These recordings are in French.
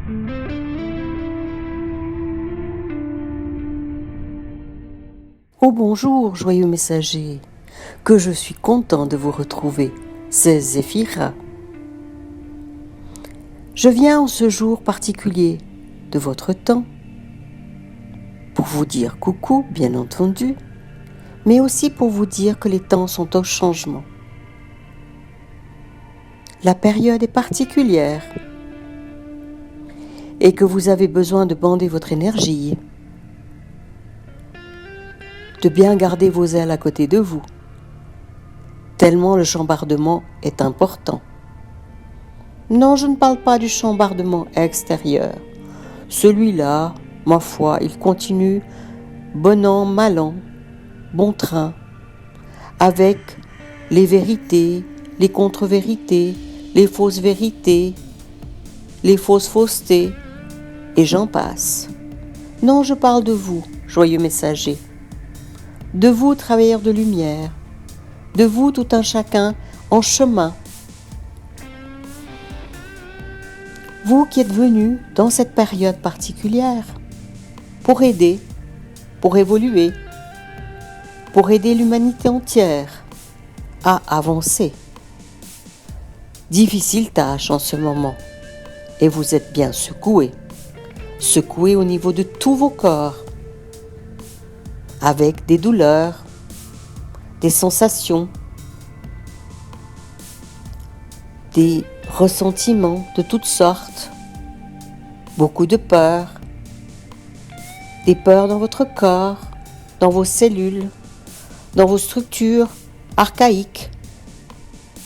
Oh bonjour, joyeux messager, que je suis content de vous retrouver, c'est Zéphira. Je viens en ce jour particulier de votre temps pour vous dire coucou, bien entendu, mais aussi pour vous dire que les temps sont au changement. La période est particulière et que vous avez besoin de bander votre énergie, de bien garder vos ailes à côté de vous, tellement le chambardement est important. Non, je ne parle pas du chambardement extérieur. Celui-là, ma foi, il continue bon an, mal an, bon train, avec les vérités, les contre-vérités, les fausses vérités, les fausses faussetés, et j'en passe. Non, je parle de vous, joyeux messager, de vous, travailleurs de lumière, de vous, tout un chacun en chemin. Vous qui êtes venus dans cette période particulière pour aider, pour évoluer, pour aider l'humanité entière à avancer. Difficile tâche en ce moment, et vous êtes bien secoués au niveau de tous vos corps, avec des douleurs, des sensations, des ressentiments de toutes sortes, beaucoup de peurs, des peurs dans votre corps, dans vos cellules, dans vos structures archaïques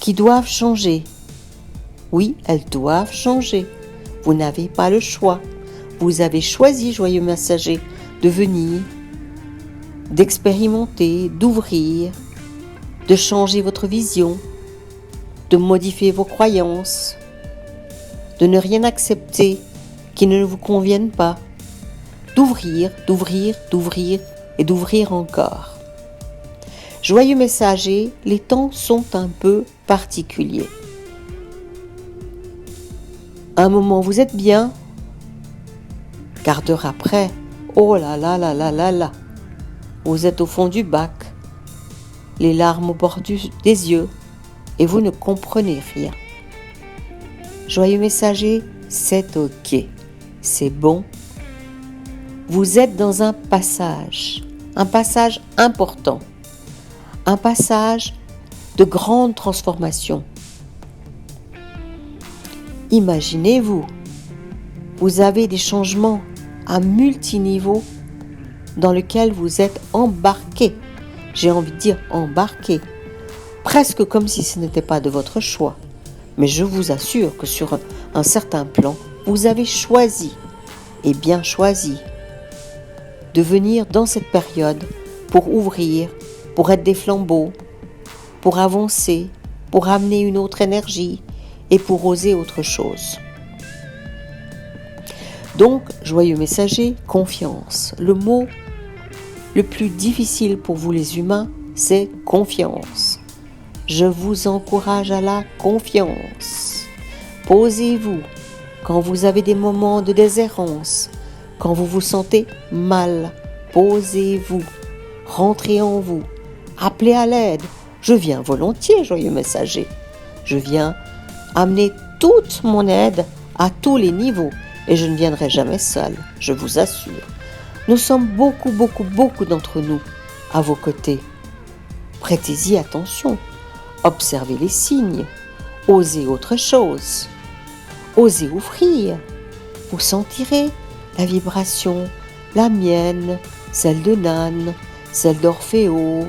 qui doivent changer. Oui, elles doivent changer. Vous n'avez pas le choix. Vous avez choisi, joyeux messager, de venir, d'expérimenter, d'ouvrir, de changer votre vision, de modifier vos croyances, de ne rien accepter qui ne vous convienne pas, d'ouvrir et d'ouvrir encore. Joyeux messager, les temps sont un peu particuliers. Un moment vous êtes bien, quart d'heure après, oh là là là là là là, vous êtes au fond du bac, les larmes au bord des yeux, et vous ne comprenez rien. Joyeux messager, c'est ok, c'est bon. Vous êtes dans un passage important, un passage de grande transformation. Imaginez-vous, vous avez des changements à multiniveaux dans lesquels vous êtes embarqué. J'ai envie de dire embarqué, presque comme si ce n'était pas de votre choix. Mais je vous assure que sur un certain plan, vous avez choisi, et bien choisi, de venir dans cette période pour ouvrir, pour être des flambeaux, pour avancer, pour amener une autre énergie et pour oser autre chose. Donc, joyeux messager, confiance. Le mot le plus difficile pour vous les humains, c'est confiance. Je vous encourage à la confiance. Posez-vous quand vous avez des moments de déshérence, quand vous vous sentez mal. Posez-vous, rentrez en vous, appelez à l'aide. Je viens volontiers, joyeux messager. Je viens amener toute mon aide à tous les niveaux et je ne viendrai jamais seul, je vous assure. Nous sommes beaucoup d'entre nous à vos côtés. Prêtez-y attention, observez les signes, osez autre chose, osez ouvrir. Vous sentirez la vibration, la mienne, celle de Nan, celle d'Orphéo,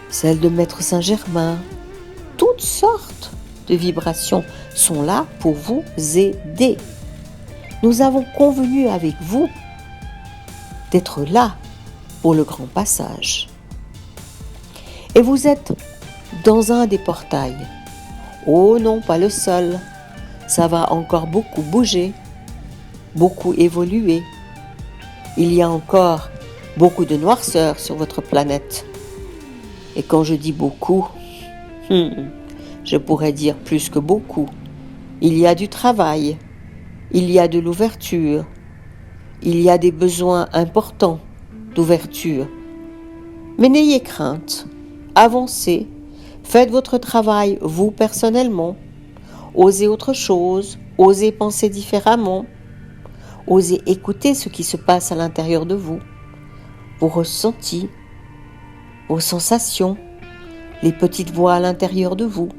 celle de Maître Saint-Germain. Toutes sortes de vibrations sont là pour vous aider. Nous avons convenu avec vous d'être là pour le grand passage. Et vous êtes dans un des portails. Oh non, pas le seul. Ça va encore beaucoup bouger, beaucoup évoluer. Il y a encore beaucoup de noirceur sur votre planète. Et quand je dis beaucoup, je pourrais dire plus que beaucoup. Il y a du travail, il y a de l'ouverture, il y a des besoins importants d'ouverture. Mais n'ayez crainte, avancez, faites votre travail vous personnellement, osez autre chose, osez penser différemment, osez écouter ce qui se passe à l'intérieur de vous, vos ressentis, vos sensations, les petites voix à l'intérieur de vous,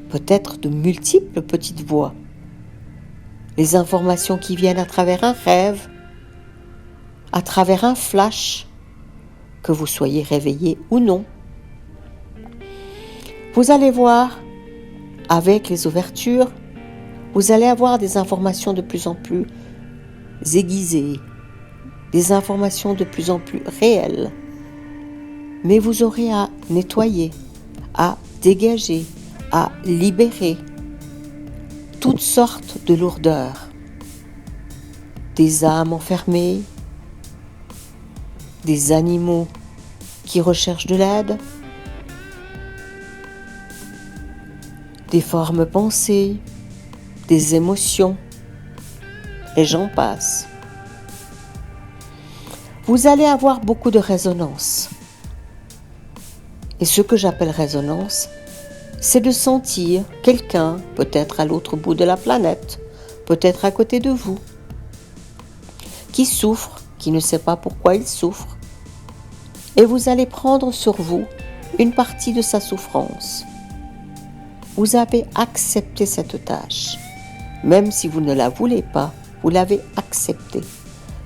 peut-être de multiples petites voix, les informations qui viennent à travers un rêve, à travers un flash, que vous soyez réveillé ou non. Vous allez voir, avec les ouvertures, vous allez avoir des informations de plus en plus aiguisées, des informations de plus en plus réelles. Mais vous aurez à nettoyer, à dégager, à libérer toutes sortes de lourdeurs, des âmes enfermées, des animaux qui recherchent de l'aide, des formes pensées, des émotions, et j'en passe. Vous allez avoir beaucoup de résonance. Et ce que j'appelle résonance, c'est de sentir quelqu'un, peut-être à l'autre bout de la planète, peut-être à côté de vous, qui souffre, qui ne sait pas pourquoi il souffre. Et vous allez prendre sur vous une partie de sa souffrance. Vous avez accepté cette tâche. Même si vous ne la voulez pas, vous l'avez acceptée.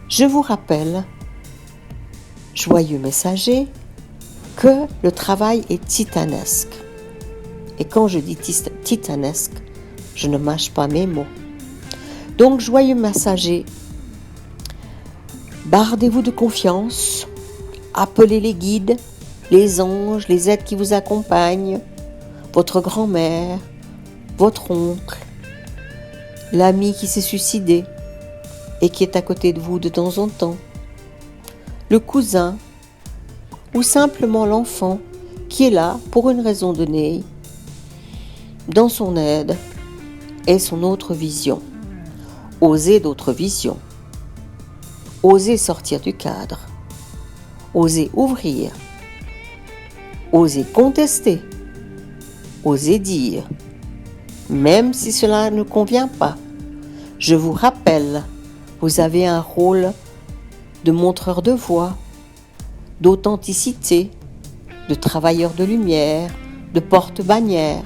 Je vous rappelle, joyeux messager, que le travail est titanesque. Et quand je dis titanesque, je ne mâche pas mes mots. Donc, joyeux messager, bardez-vous de confiance, appelez les guides, les anges, les êtres qui vous accompagnent, votre grand-mère, votre oncle, l'ami qui s'est suicidé et qui est à côté de vous de temps en temps, le cousin ou simplement l'enfant qui est là pour une raison donnée, dans son aide et son autre vision. Osez d'autres visions. Osez sortir du cadre. Osez ouvrir. Osez contester. Osez dire, même si cela ne convient pas. Je vous rappelle, vous avez un rôle de montreur de voix, d'authenticité, de travailleur de lumière, de porte-bannière.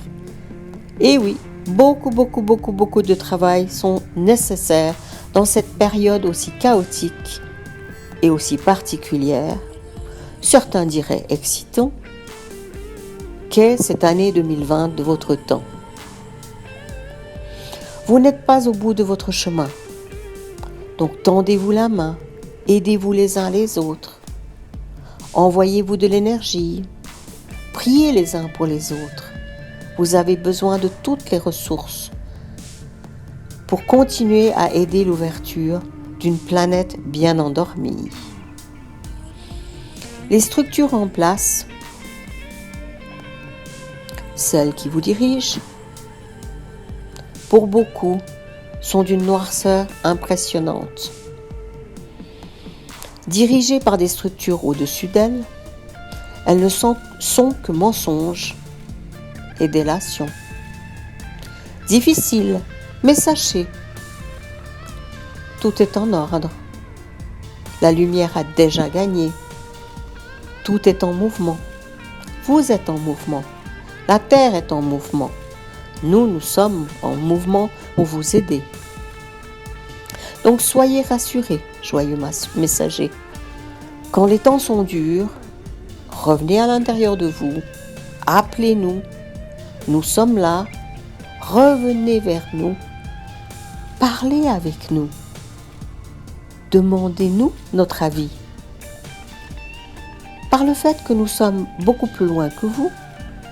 Et oui, beaucoup de travail sont nécessaires dans cette période aussi chaotique et aussi particulière, certains diraient excitant, qu'est cette année 2020 de votre temps. Vous n'êtes pas au bout de votre chemin, donc tendez-vous la main, aidez-vous les uns les autres, envoyez-vous de l'énergie, priez les uns pour les autres. Vous avez besoin de toutes les ressources pour continuer à aider l'ouverture d'une planète bien endormie. Les structures en place, celles qui vous dirigent, pour beaucoup, sont d'une noirceur impressionnante. Dirigées par des structures au-dessus d'elles, elles ne sont que mensonges et délations. Difficile, mais sachez, tout est en ordre. La lumière a déjà gagné. Tout est en mouvement. Vous êtes en mouvement. La Terre est en mouvement. Nous sommes en mouvement pour vous aider. Donc soyez rassurés, joyeux messagers. Quand les temps sont durs, revenez à l'intérieur de vous, appelez-nous, nous sommes là, revenez vers nous, parlez avec nous, demandez-nous notre avis. Par le fait que nous sommes beaucoup plus loin que vous,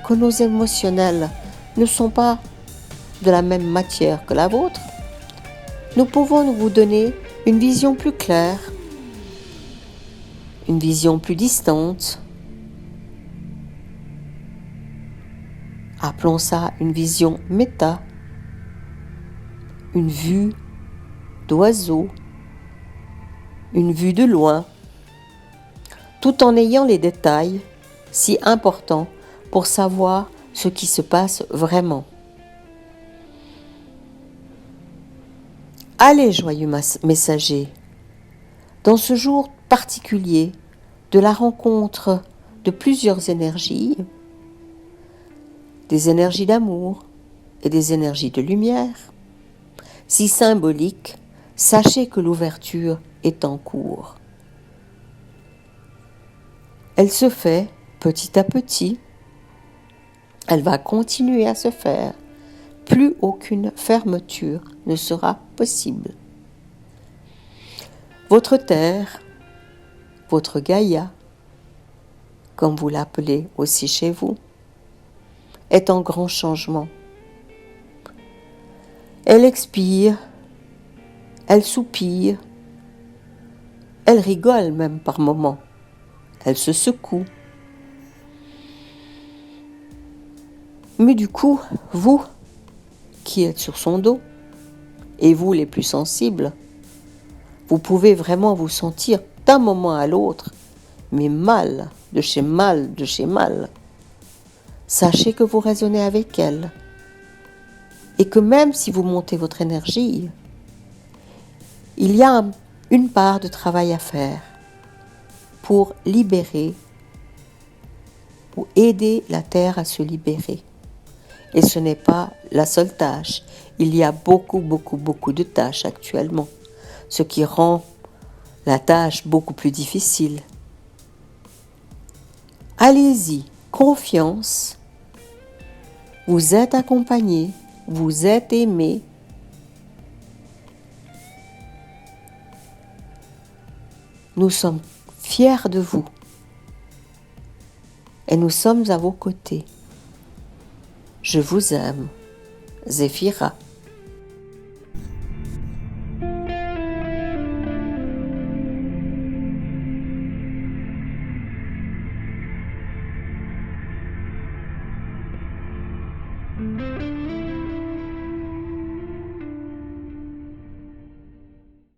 que nos émotionnels ne sont pas de la même matière que la vôtre, nous pouvons vous donner une vision plus claire, une vision plus distante. Appelons ça une vision méta, une vue d'oiseaux, une vue de loin, tout en ayant les détails si importants pour savoir ce qui se passe vraiment. Allez, joyeux messager, dans ce jour particulier de la rencontre de plusieurs énergies, des énergies d'amour et des énergies de lumière, si symboliques, sachez que l'ouverture est en cours. Elle se fait petit à petit, elle va continuer à se faire, plus aucune fermeture ne sera possible. Votre terre, votre Gaïa, comme vous l'appelez aussi chez vous, est en grand changement. Elle expire, elle soupire, elle rigole même par moments, elle se secoue. Mais du coup, vous, qui êtes sur son dos, et vous les plus sensibles, vous pouvez vraiment vous sentir d'un moment à l'autre, mais mal, de chez mal, de chez mal. Sachez que vous résonnez avec elle, et que même si vous montez votre énergie, il y a une part de travail à faire pour libérer ou aider la Terre à se libérer. Et ce n'est pas la seule tâche. Il y a beaucoup de tâches actuellement, ce qui rend la tâche beaucoup plus difficile. Allez-y, confiance. Vous êtes accompagné, vous êtes aimé. Nous sommes fiers de vous et nous sommes à vos côtés. Je vous aime, Zéphira.